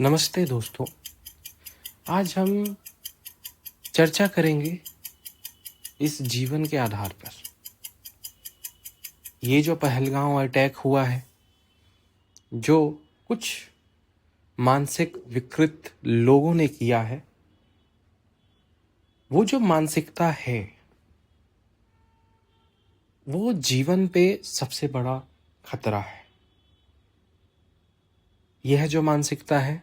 नमस्ते दोस्तों। आज हम चर्चा करेंगे इस जीवन के आधार पर। ये जो पहलगांव अटैक हुआ है, जो कुछ मानसिक विकृत लोगों ने किया है, वो जो मानसिकता है वो जीवन पे सबसे बड़ा खतरा है। यह जो मानसिकता है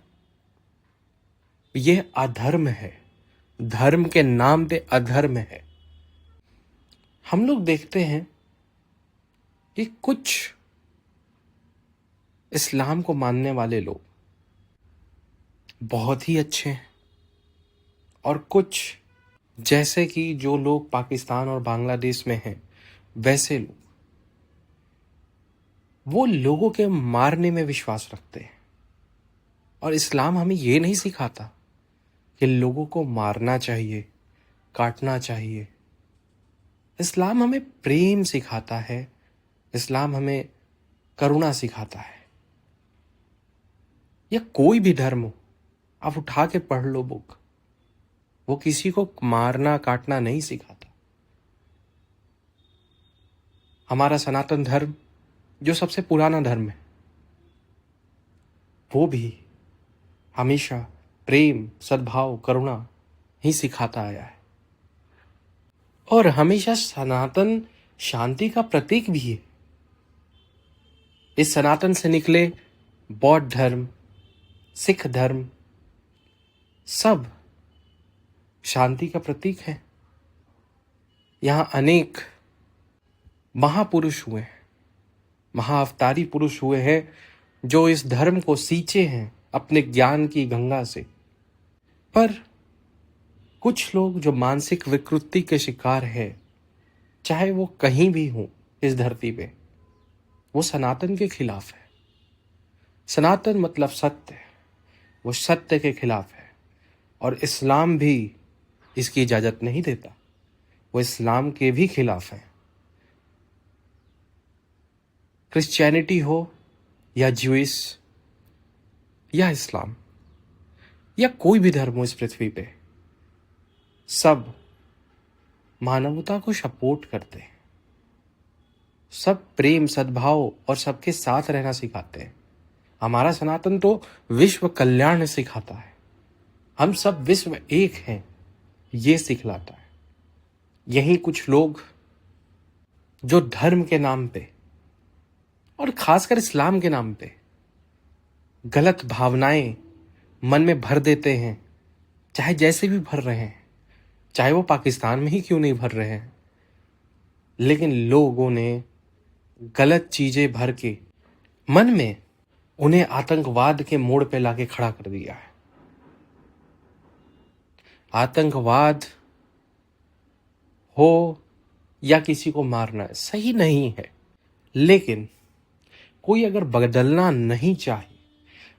यह अधर्म है। धर्म के नाम पे अधर्म है। हम लोग देखते हैं कि कुछ इस्लाम को मानने वाले लोग बहुत ही अच्छे हैं और कुछ जैसे कि जो लोग पाकिस्तान और बांग्लादेश में हैं वैसे लोग वो लोगों के मारने में विश्वास रखते हैं। और इस्लाम हमें ये नहीं सिखाता कि लोगों को मारना चाहिए, काटना चाहिए। इस्लाम हमें प्रेम सिखाता है। इस्लाम हमें करुणा सिखाता है। या कोई भी धर्म हो, आप उठा के पढ़ लो बुक, वो किसी को मारना काटना नहीं सिखाता। हमारा सनातन धर्म जो सबसे पुराना धर्म है वो भी हमेशा प्रेम, सद्भाव, करुणा ही सिखाता आया है और हमेशा सनातन शांति का प्रतीक भी है। इस सनातन से निकले बौद्ध धर्म, सिख धर्म सब शांति का प्रतीक है। यहां अनेक महापुरुष हुए हैं, महाअवतारी पुरुष हुए हैं जो इस धर्म को सींचे हैं अपने ज्ञान की गंगा से। पर कुछ लोग जो मानसिक विकृति के शिकार है, चाहे वो कहीं भी हो इस धरती पे, वो सनातन के खिलाफ है। सनातन मतलब सत्य, वो सत्य के खिलाफ है और इस्लाम भी इसकी इजाजत नहीं देता। वो इस्लाम के भी खिलाफ है। क्रिश्चियनिटी हो या ज्यूइश या इस्लाम या कोई भी धर्म हो इस पृथ्वी पे, सब मानवता को सपोर्ट करते हैं। सब प्रेम, सद्भाव और सबके साथ रहना सिखाते हैं। हमारा सनातन तो विश्व कल्याण सिखाता है। हम सब विश्व एक हैं ये सिखलाता है। यही कुछ लोग जो धर्म के नाम पे और खासकर इस्लाम के नाम पे गलत भावनाएं मन में भर देते हैं, चाहे जैसे भी भर रहे हैं, चाहे वो पाकिस्तान में ही क्यों नहीं भर रहे हैं, लेकिन लोगों ने गलत चीजें भर के मन में उन्हें आतंकवाद के मोड़ पे लाके खड़ा कर दिया है। आतंकवाद हो या किसी को मारना सही नहीं है, लेकिन कोई अगर बदलना नहीं चाहे,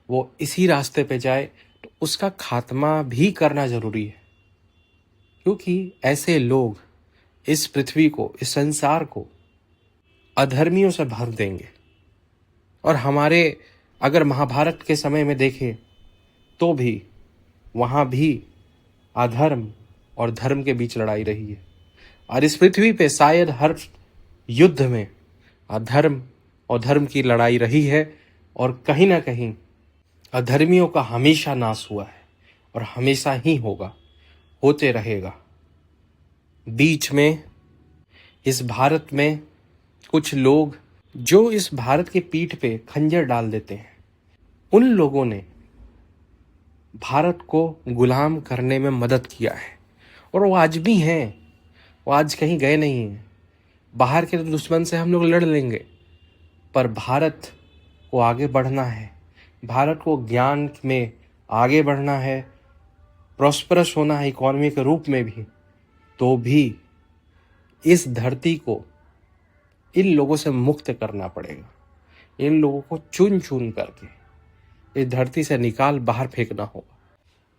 वो इसी रास्ते पे जाए, तो उसका खात्मा भी करना जरूरी है। क्योंकि ऐसे लोग इस पृथ्वी को, इस संसार को अधर्मियों से भर देंगे। और हमारे अगर महाभारत के समय में देखें तो भी वहां भी अधर्म और धर्म के बीच लड़ाई रही है। और इस पृथ्वी पे शायद हर युद्ध में अधर्म और धर्म की लड़ाई रही है और कहीं ना कहीं अधर्मियों का हमेशा नाश हुआ है और हमेशा ही होगा, होते रहेगा। बीच में इस भारत में कुछ लोग जो इस भारत के पीठ पे खंजर डाल देते हैं, उन लोगों ने भारत को गुलाम करने में मदद किया है और वो आज भी हैं। वो आज कहीं गए नहीं हैं। बाहर के दुश्मन से हम लोग लड़ लेंगे, पर भारत को आगे बढ़ना है, भारत को ज्ञान में आगे बढ़ना है, प्रॉस्परस होना है इकोनॉमी के रूप में भी, तो भी इस धरती को इन लोगों से मुक्त करना पड़ेगा। इन लोगों को चुन चुन करके इस धरती से निकाल बाहर फेंकना होगा।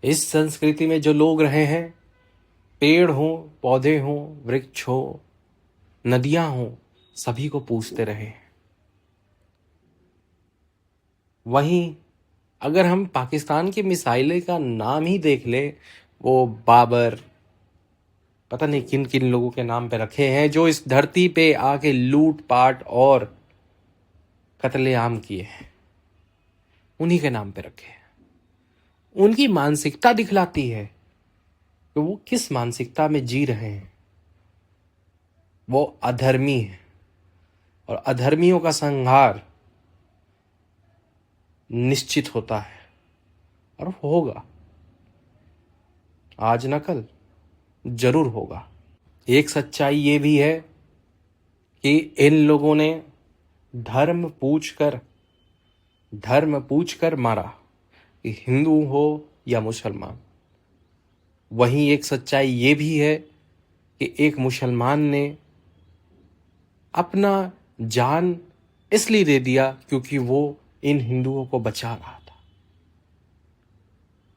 इस संस्कृति में जो लोग रहे हैं, पेड़ हों, पौधे हों, वृक्ष हो, नदियां हों, सभी को पूछते रहे। वहीं अगर हम पाकिस्तान की मिसाइलें का नाम ही देख ले, वो बाबर, पता नहीं किन किन लोगों के नाम पे रखे हैं, जो इस धरती पे आके लूट पाट और कत्लेआम किए हैं, उन्हीं के नाम पे रखे हैं। उनकी मानसिकता दिखलाती है कि वो किस मानसिकता में जी रहे हैं। वो अधर्मी है और अधर्मियों का संहार निश्चित होता है और होगा, आज न कल जरूर होगा। एक सच्चाई ये भी है कि इन लोगों ने धर्म पूछकर मारा, कि हिंदू हो या मुसलमान। वहीं एक सच्चाई ये भी है कि एक मुसलमान ने अपना जान इसलिए दे दिया क्योंकि वो इन हिंदुओं को बचा रहा था।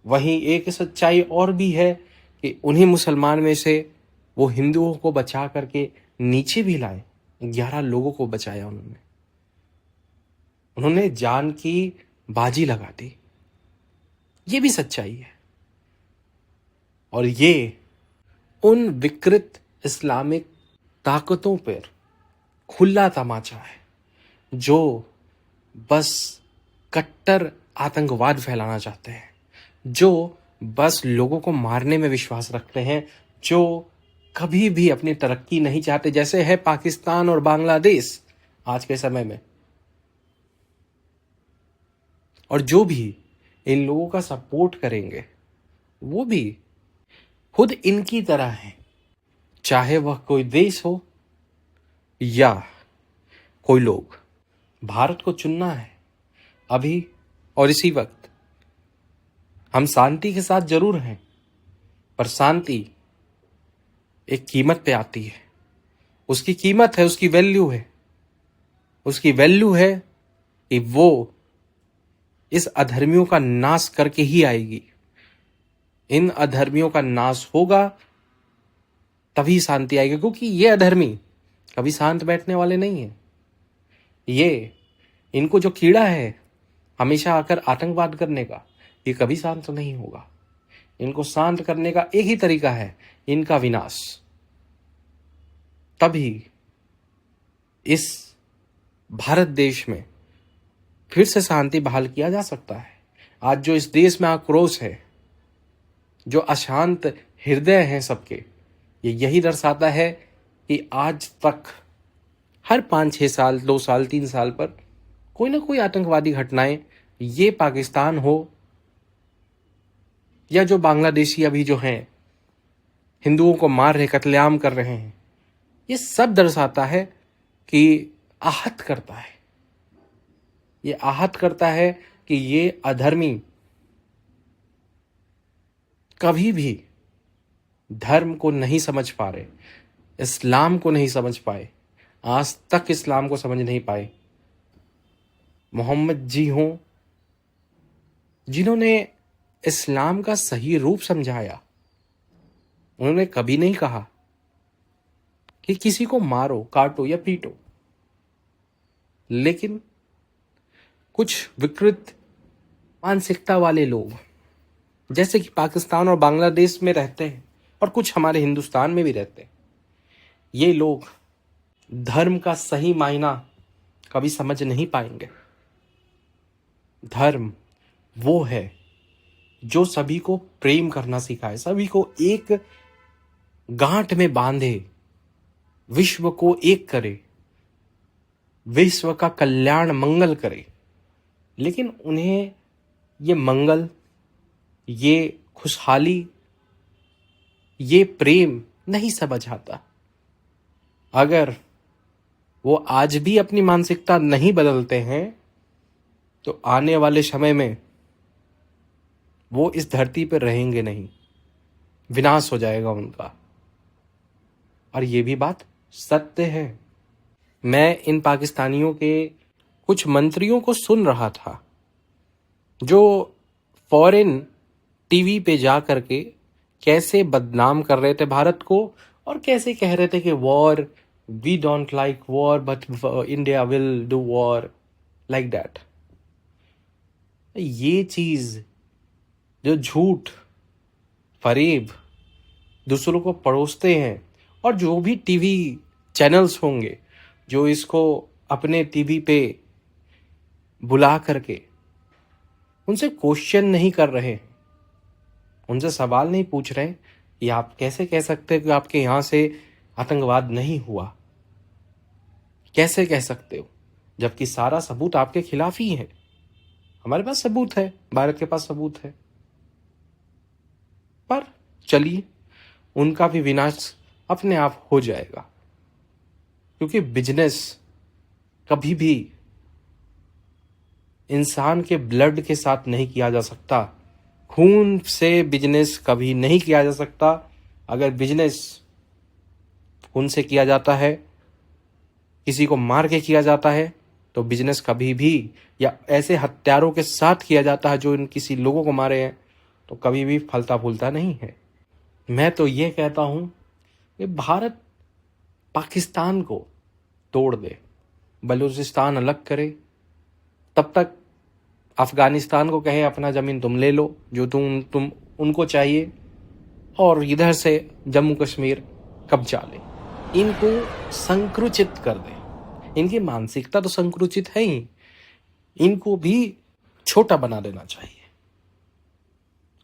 वहीं एक सच्चाई और भी है कि उन्हीं मुसलमान में से वो हिंदुओं को बचा करके नीचे भी लाए। 11 लोगों को बचाया उन्होंने जान की बाजी लगा दी। ये भी सच्चाई है। और ये उन विकृत इस्लामिक ताकतों पर खुला तमाचा है जो बस कट्टर आतंकवाद फैलाना चाहते हैं, जो बस लोगों को मारने में विश्वास रखते हैं, जो कभी भी अपनी तरक्की नहीं चाहते, जैसे है पाकिस्तान और बांग्लादेश आज के समय में। और जो भी इन लोगों का सपोर्ट करेंगे वो भी खुद इनकी तरह हैं, चाहे वह कोई देश हो या कोई लोग। भारत को चुनना है अभी और इसी वक्त। हम शांति के साथ जरूर हैं, पर शांति एक कीमत पे आती है। उसकी कीमत है, उसकी वैल्यू है। उसकी वैल्यू है कि वो इस अधर्मियों का नाश करके ही आएगी। इन अधर्मियों का नाश होगा तभी शांति आएगी, क्योंकि ये अधर्मी कभी शांत बैठने वाले नहीं है। ये इनको जो कीड़ा है हमेशा आकर आतंकवाद करने का, ये कभी शांत नहीं होगा। इनको शांत करने का एक ही तरीका है, इनका विनाश। तभी इस भारत देश में फिर से शांति बहाल किया जा सकता है। आज जो इस देश में आक्रोश है, जो अशांत हृदय हैं सबके, ये यही दर्शाता है कि आज तक हर 5-6 साल, 2 साल, 3 साल पर कोई ना कोई आतंकवादी घटनाएं, ये पाकिस्तान हो या जो बांग्लादेशी अभी जो हैं हिंदुओं को मार रहे, कत्लेआम कर रहे हैं, ये सब दर्शाता है कि आहत करता है। ये आहत करता है कि ये अधर्मी कभी भी धर्म को नहीं समझ पा रहे, इस्लाम को नहीं समझ पाए, आज तक इस्लाम को समझ नहीं पाए। मोहम्मद जी हों जिन्होंने इस्लाम का सही रूप समझाया, उन्होंने कभी नहीं कहा कि किसी को मारो, काटो या पीटो। लेकिन कुछ विकृत मानसिकता वाले लोग, जैसे कि पाकिस्तान और बांग्लादेश में रहते हैं और कुछ हमारे हिंदुस्तान में भी रहते हैं, ये लोग धर्म का सही मायना कभी समझ नहीं पाएंगे। धर्म वो है जो सभी को प्रेम करना सिखाए, सभी को एक गांठ में बांधे, विश्व को एक करे, विश्व का कल्याण मंगल करे। लेकिन उन्हें ये मंगल, ये खुशहाली, ये प्रेम नहीं समझ आता। अगर वो आज भी अपनी मानसिकता नहीं बदलते हैं तो आने वाले समय में वो इस धरती पर रहेंगे नहीं, विनाश हो जाएगा उनका। और ये भी बात सत्य है। मैं इन पाकिस्तानियों के कुछ मंत्रियों को सुन रहा था जो फॉरेन टीवी पे जा करके कैसे बदनाम कर रहे थे भारत को और कैसे कह रहे थे कि war, we don't like war but India will do war, like that. ये चीज जो झूठ फरेब दूसरों को परोसते हैं, और जो भी टीवी चैनल्स होंगे जो इसको अपने टीवी पे बुला करके उनसे क्वेश्चन नहीं कर रहे हैं, उनसे सवाल नहीं पूछ रहे हैं, ये आप कैसे कह सकते हो कि आपके यहाँ से आतंकवाद नहीं हुआ? कैसे कह सकते हो, जबकि सारा सबूत आपके खिलाफ ही है। हमारे पास सबूत है, भारत के पास सबूत है। पर चलिए, उनका भी विनाश अपने आप हो जाएगा, क्योंकि बिजनेस कभी भी इंसान के ब्लड के साथ नहीं किया जा सकता। खून से बिजनेस कभी नहीं किया जा सकता। अगर बिजनेस खून से किया जाता है, किसी को मार के किया जाता है, तो बिजनेस कभी भी, या ऐसे हत्यारों के साथ किया जाता है जो इन किसी लोगों को मारे हैं, तो कभी भी फलता फूलता नहीं है। मैं तो ये कहता हूं कि भारत पाकिस्तान को तोड़ दे, बलूचिस्तान अलग करे, तब तक अफगानिस्तान को कहे अपना जमीन तुम ले लो जो तुम उनको चाहिए, और इधर से जम्मू कश्मीर कब्जा ले। इनको संकुचित कर दे। इनकी मानसिकता तो संकुचित है ही, इनको भी छोटा बना देना चाहिए।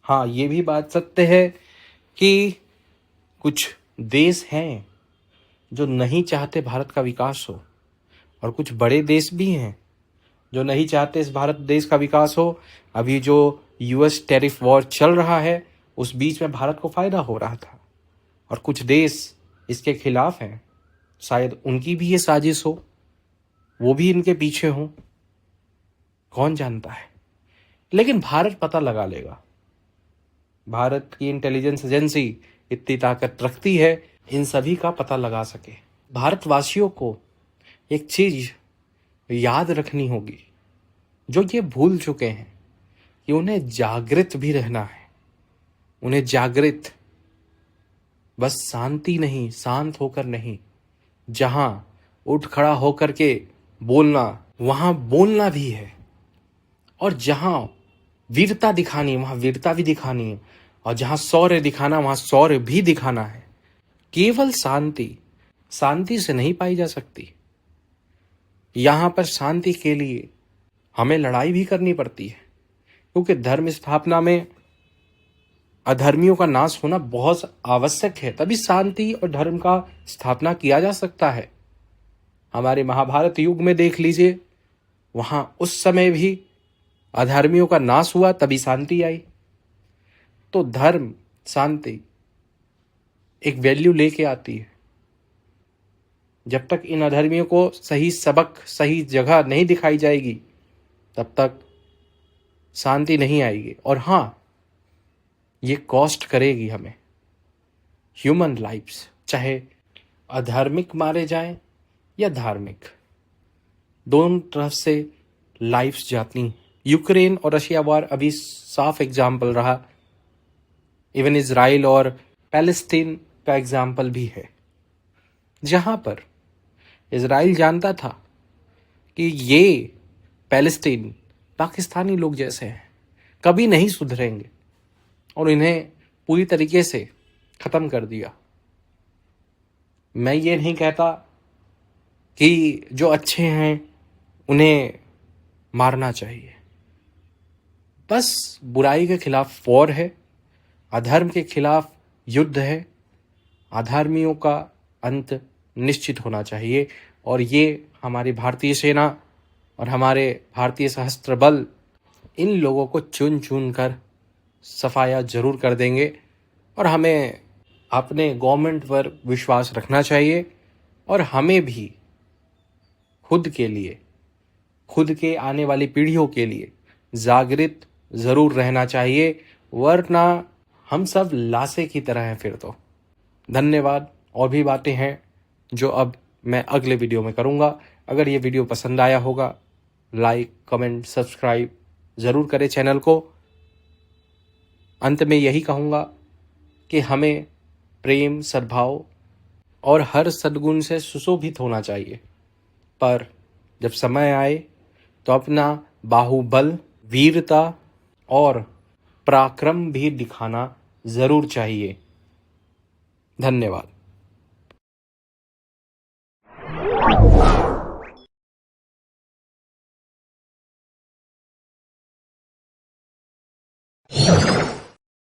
हाँ, ये भी बात सत्य है कि कुछ देश हैं जो नहीं चाहते भारत का विकास हो, और कुछ बड़े देश भी हैं जो नहीं चाहते इस भारत देश का विकास हो। अभी जो यूएस टैरिफ वॉर चल रहा है, उस बीच में भारत को फायदा हो रहा था, और कुछ देश इसके खिलाफ हैं। शायद उनकी भी ये साजिश हो, वो भी इनके पीछे हो, कौन जानता है। लेकिन भारत पता लगा लेगा। भारत की इंटेलिजेंस एजेंसी इतनी ताकत रखती है, इन सभी का पता लगा सके। भारतवासियों को एक चीज याद रखनी होगी, जो ये भूल चुके हैं, कि उन्हें जागृत भी रहना है। उन्हें जागृत, बस शांति नहीं, शांत होकर नहीं, जहां उठ खड़ा होकर के बोलना, वहां बोलना भी है, और जहां वीरता दिखानी वहां वीरता भी दिखानी है, और जहां शौर्य दिखाना वहां शौर्य भी दिखाना है। केवल शांति से नहीं पाई जा सकती। यहां पर शांति के लिए हमें लड़ाई भी करनी पड़ती है, क्योंकि धर्म स्थापना में अधर्मियों का नाश होना बहुत आवश्यक है, तभी शांति और धर्म का स्थापना किया जा सकता है। हमारे महाभारत युग में देख लीजिए, वहां उस समय भी अधर्मियों का नाश हुआ, तभी शांति आई। तो धर्म शांति एक वैल्यू लेके आती है। जब तक इन अधर्मियों को सही सबक, सही जगह नहीं दिखाई जाएगी, तब तक शांति नहीं आएगी। और हाँ, ये कॉस्ट करेगी हमें, ह्यूमन लाइफ्स, चाहे अधार्मिक मारे जाएं या धार्मिक, दोनों तरफ से लाइफ्स जाती। यूक्रेन और रशिया वॉर अभी साफ एग्जाम्पल रहा। इवन इजराइल और पैलेस्टीन का एग्जाम्पल भी है, जहां पर इजराइल जानता था कि ये पैलेस्टीन पाकिस्तानी लोग जैसे हैं, कभी नहीं सुधरेंगे, और इन्हें पूरी तरीके से खत्म कर दिया। मैं ये नहीं कहता कि जो अच्छे हैं उन्हें मारना चाहिए, बस बुराई के खिलाफ वॉर है, अधर्म के खिलाफ युद्ध है, अधर्मियों का अंत निश्चित होना चाहिए। और ये हमारी भारतीय सेना और हमारे भारतीय सशस्त्र बल इन लोगों को चुन चुन कर सफाया जरूर कर देंगे। और हमें अपने गवर्नमेंट पर विश्वास रखना चाहिए, और हमें भी खुद के लिए, खुद के आने वाली पीढ़ियों के लिए जागृत जरूर रहना चाहिए, वरना हम सब लाशे की तरह हैं फिर तो। धन्यवाद। और भी बातें हैं जो अब मैं अगले वीडियो में करूंगा। अगर ये वीडियो पसंद आया होगा, लाइक, कमेंट, सब्सक्राइब ज़रूर करें चैनल को। अंत में यही कहूँगा कि हमें प्रेम, सद्भाव और हर सद्गुण से सुशोभित होना चाहिए, पर जब समय आए तो अपना बाहुबल वीरता और पराक्रम भी दिखाना जरूर चाहिए। धन्यवाद।